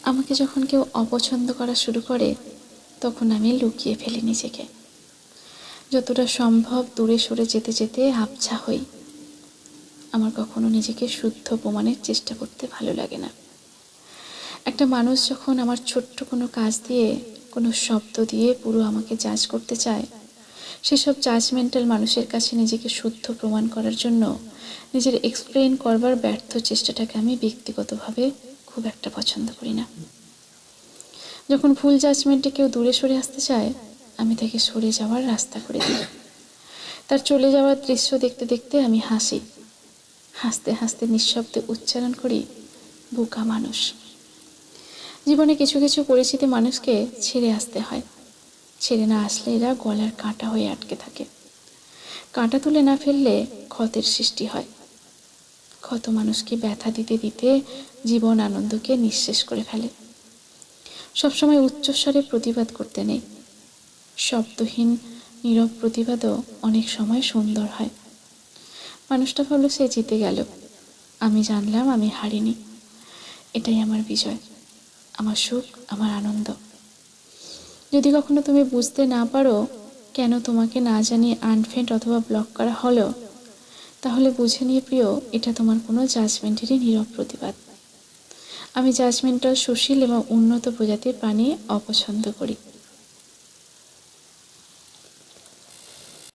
আমাকে যখন কেউ অপছন্দ করা শুরু করে তখন আমি লুকিয়ে ফেলি নিজেকে। যতটা সম্ভব দূরে সরে যেতে যেতে আবছা হই। আমার কখনো নিজেকে শুদ্ধ প্রমাণের চেষ্টা করতে ভালো লাগে না। একটা মানুষ যখন আমার ছোট্ট কোনো কাজ দিয়ে, কোনো শব্দ দিয়ে পুরো আমাকে জাজ করতে চায়, সেসব জাজমেন্টাল মানুষের কাছে নিজেকে শুদ্ধ প্রমাণ করার জন্য নিজের এক্সপ্লেন করবার ব্যর্থ চেষ্টাটাকে আমি ব্যক্তিগতভাবে খুব একটা পছন্দ করি না। যখন ভুল জাজমেন্টে কেউ দূরে সরে আসতে চায়, আমি তাকে সরে যাওয়ার রাস্তা করে দিই। তার চলে যাওয়ার দৃশ্য দেখতে দেখতে আমি হাসি। হাসতে হাসতে নিঃশব্দে উচ্চারণ করি, বোকা মানুষ। জীবনে কিছু কিছু পরিচিতি মানুষকে ছেড়ে আসতে হয়। ছেড়ে না আসলে এরা গলার কাঁটা হয়ে আটকে থাকে। কাঁটা তুলে না ফেললে ক্ষতের সৃষ্টি হয়। ক্ষত মানুষকে ব্যথা দিতে দিতে জীবন আনন্দকে নিঃশেষ করে ফেলে। সবসময় উচ্চস্বরে প্রতিবাদ করতে নেই। শব্দহীন নীরব প্রতিবাদও অনেক সময় সুন্দর হয়। মানুষটা ভাবলো সে জিতে গেল, আমি জানলাম আমি হারিনি। এটাই আমার বিজয়, আমার সুখ, আমার আনন্দ। যদি কখনো তুমি বুঝতে না পারো কেন তোমাকে না জানিয়ে আনফ্রেন্ড অথবা ব্লক করা হলো, তাহলে বুঝে নিয়ে প্রিয়, এটা তোমার কোনো জাজমেন্টেরই নীরব প্রতিবাদ। আমি জাজমেন্টাল, সুশীল এবং উন্নত প্রজাতির প্রাণী অপছন্দ করি।